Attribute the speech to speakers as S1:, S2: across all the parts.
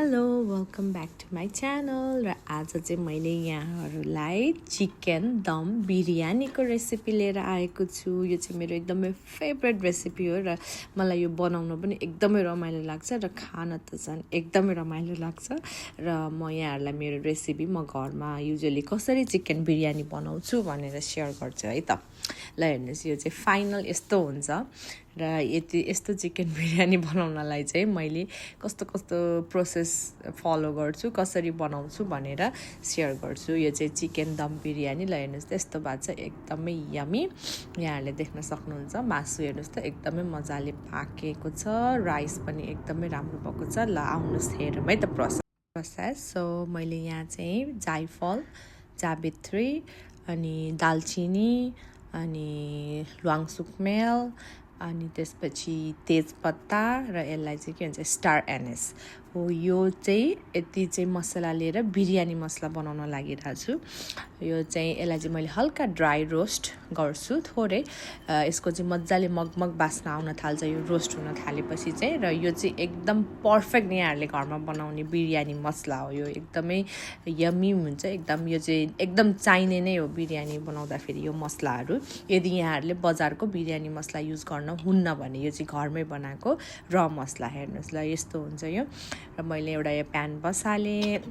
S1: Hello welcome back to my channel. र आज चाहिँ मैले यहाँहरूलाई चिकन दम बिरयानीको रेसिपी लिएर आएको छु। यो चाहिँ मेरो एकदमै फेभरेट रेसिपी हो र मलाई यो बनाउन पनि एकदमै रमाइलो लाग्छ र खान त झन् एकदमै रमाइलो लाग्छ। र म यहाँहरूलाई मेरो रेसिपी म घरमा युजुअली कसरी चिकन बिरयानी बनाउँछु भनेर सेयर गर्छु है त। ल हेर्नुहोस्, यो चाहिँ फाइनल यस्तो हुन्छ र यस्तो चिकन बिरयानी बनाउनलाई चाहिँ मैले कस्तो प्रोसेस फलो गर्छु, कसरी बनाउँछु भनेर सेयर गर्छु। यो चाहिँ चिकन दम बिरयानी। ल हेर्नुहोस् त, यस्तो भएको छ, एकदमै यमी। यहाँहरूले देख्न सक्नुहुन्छ मासु हेर्नुहोस् त एकदमै मजाले पाकेको छ, राइस पनि एकदमै राम्रो भएको छ। ल आउनुहोस् हेरौँ है त प्रोसेस। सो मैले यहाँ चाहिँ जाइफल, जावित्री अनि दालचिनी अनि ल्वाङ सुकमेल अनि त्यसपछि तेजपत्ता र यसलाई चाहिँ के भन्छ स्टार एनिस हो। यो चाहिँ यति चाहिँ मसला लिएर बिरयानी मसला बनाउन लागिरहेको छु। यो चाहिँ यसलाई चाहिँ मैले हल्का ड्राई रोस्ट गर्छु थोरै। यसको चाहिँ मजाले मगमग बास्ना आउन थाल्छ यो रोस्ट हुन थालेपछि चाहिँ। र यो चाहिँ एकदम पर्फेक्ट यहाँहरूले घरमा बनाउने बिरयानी मसला हो। यो एकदमै यमी हुन्छ एकदम। यो चाहिँ एकदम चाहिने नै हो बिरयानी बनाउँदाखेरि यो मसलाहरू। यदि यहाँहरूले बजारको बिरयानी मसला युज गर्न हुन्न भने यो चाहिँ घरमै बनाएको र मसला। हेर्नुहोस् ल यस्तो हुन्छ यो। र मैले एउटा यो प्यान बसालेँ,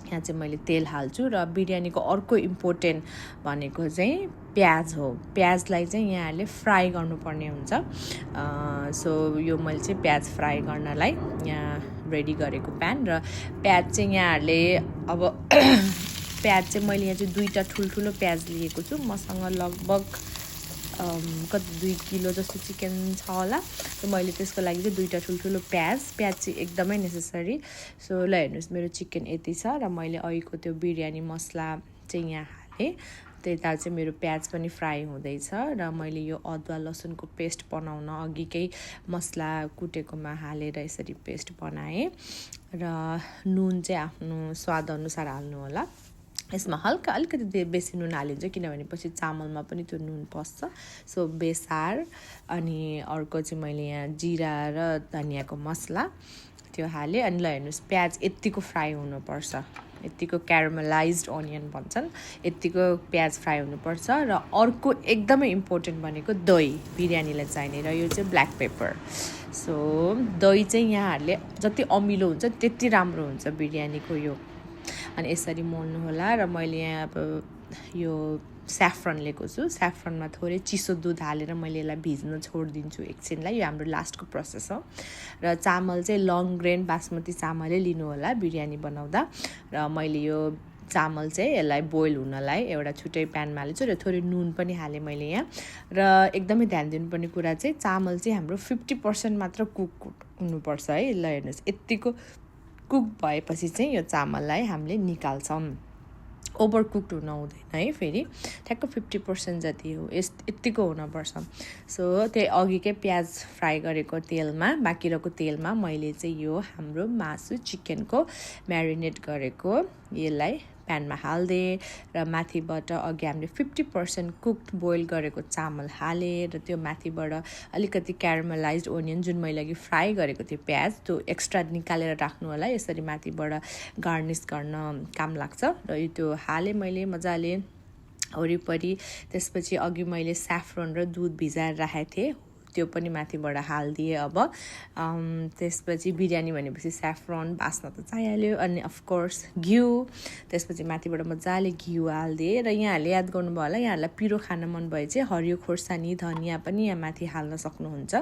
S1: यहाँ चाहिँ मैले तेल हाल्छु। र बिरयानीको अर्को इम्पोर्टेन्ट भनेको चाहिँ प्याज हो। प्याजलाई चाहिँ यहाँहरूले फ्राई गर्नुपर्ने हुन्छ। सो यो मैले चाहिँ प्याज फ्राई गर्नलाई यहाँ रेडी गरेको प्यान। र प्याज चाहिँ यहाँहरूले अब प्याज चाहिँ मैले यहाँ चाहिँ 2टा ठुल्ठुलो प्याज लिएको छु। मसँग लगभग कति 2 किलो जस्तो चिकन छ होला। र मैले त्यसको लागि चाहिँ 2टा ठुल्ठुलो प्याज चाहिँ एकदमै नेसेसरी। सो ल हेर्नुहोस्, मेरो चिकन यति छ र मैले अहिलेको त्यो बिरयानी मसला चाहिँ यहाँ हालेँ। त्यता चाहिँ मेरो प्याज पनि फ्राई हुँदैछ। र मैले यो अदुवा लसुनको पेस्ट बनाउन अघिकै मसला कुटेकोमा हालेर यसरी पेस्ट बनाएँ। र नुन चाहिँ आफ्नो स्वादअनुसार हाल्नु होला। यसमा अलिकति बेसी नुन हालिन्छ किनभने पछि चामलमा पनि त्यो नुन पस्छ। सो बेसार अनि अर्को चाहिँ मैले यहाँ जिरा र धनियाँको मसला त्यो हालेँ। अनि ल हेर्नुहोस्, प्याज यत्तिको फ्राई हुनुपर्छ, यत्तिको क्यारामलाइज्ड अनियन भन्छन्, यत्तिको प्याज फ्राई हुनुपर्छ। र अर्को एकदमै इम्पोर्टेन्ट भनेको दही बिरयानीलाई चाहिने, र यो चाहिँ ब्ल्याक पेपर। सो दही चाहिँ यहाँहरूले जति अमिलो हुन्छ त्यति राम्रो हुन्छ बिरयानीको यो। अनि यसरी मोल्नु होला। र मैले यहाँ अब यो स्याफ्रन लिएको छु। स्याफ्रनमा थोरै चिसो दुध हालेर मैले यसलाई भिज्न छोडिदिन्छु एकछिनलाई। यो हाम्रो लास्टको प्रोसेस हो। र चामल चाहिँ लङ ग्रेन बासमती चामलै लिनु होला बिरयानी बनाउँदा। र मैले यो चामल चाहिँ यसलाई बोइल हुनलाई एउटा छुट्टै प्यानमा हालेछु र थोरै नुन पनि हालेँ मैले यहाँ। र एकदमै ध्यान दिनुपर्ने कुरा चाहिँ चामल चाहिँ हाम्रो 50% मात्र कुक हुनुपर्छ है। ल हेर्नुहोस्, यत्तिको कुक भएपछि चाहिँ यो चामललाई हामीले निकाल्छौँ। ओभर कुक्ड हुन हुँदैन है, फेरि ठ्याक्क 50% जति हो यत्तिको हुनपर्छ। सो त्यही अघिकै प्याज फ्राई गरेको तेलमा, बाँकी रहेको तेलमा मैले चाहिँ यो हाम्रो मासु चिकनको म्यारिनेट गरेको यसलाई प्यानमा हालिदिएँ। र माथिबाट अघि हामीले 50% कुक्ड बोइल गरेको चामल हालेँ। र त्यो माथिबाट अलिकति क्यारामलाइज्ड ओनियन जुन मैले अघि फ्राई गरेको थियो प्याज, त्यो एक्स्ट्रा निकालेर राख्नु होला, यसरी माथिबाट गार्निस गर्न काम लाग्छ। र त्यो हालेँ मैले मजाले वरिपरि। त्यसपछि अघि मैले स्याफ्रन र दुध भिजाएर राखेको थिएँ, त्यो पनि माथिबाट हालिदिएँ। अब त्यसपछि बिरयानी भनेपछि स्याफ्रन बास्ना त चाहिहाल्यो। अनि अफकोर्स घिउ, त्यसपछि माथिबाट मजाले घिउ हालिदिएँ। र यहाँहरूले याद गर्नुभयो होला, यहाँहरूलाई पिरो खान मन भए चाहिँ हरियो खोर्सानी धनियाँ पनि यहाँ माथि हाल्न सक्नुहुन्छ।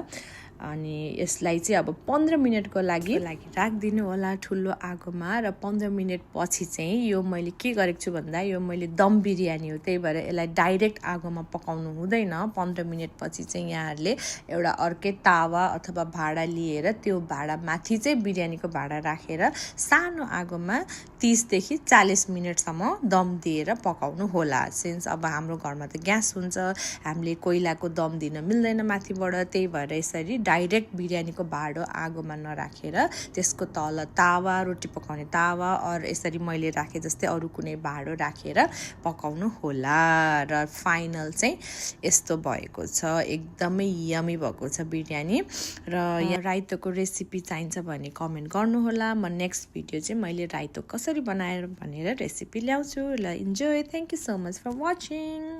S1: अनि यसलाई चाहिँ अब 15 मिनटको लागि राखिदिनु होला ठुलो आगोमा। र 15 मिनट पछि चाहिँ यो मैले के गरेको छु भन्दा यो मैले दम बिरयानी हो, त्यही भएर यसलाई डाइरेक्ट आगोमा पकाउनु हुँदैन। 15 मिनट पछि चाहिँ यहाँहरूले एउटा अर्कै तावा अथवा भाँडा लिएर त्यो भाँडा माथि चाहिँ बिरयानीको भाँडा राखेर सानो आगोमा 30 देखि 40 मिनटसम्म दम दिएर पकाउनु होला। सिन्स अब हाम्रो घरमा त ग्यास हुन्छ, हामीले कोइलाको दम दिन मिल्दैन माथिबाट, त्यही भएर यसरी डाइरेक्ट बिरयानीको भाँडो आगोमा नराखेर त्यसको तल तावा, रोटी पकाउने तावा और यसरी मैले राखे जस्तै अरू कुनै भाँडो राखेर पकाउनु होला। र फाइनल चाहिँ यस्तो भएको छ, एकदमै यमी भएको छ बिरयानी। र राइतोको रेसिपी चाहिन्छ भने कमेन्ट गर्नुहोला। म नेक्स्ट भिडियो चाहिँ मैले राइतो कसरी बनाएर भनेर रेसिपी ल्याउँछु। ल enjoy, thank you so much for watching.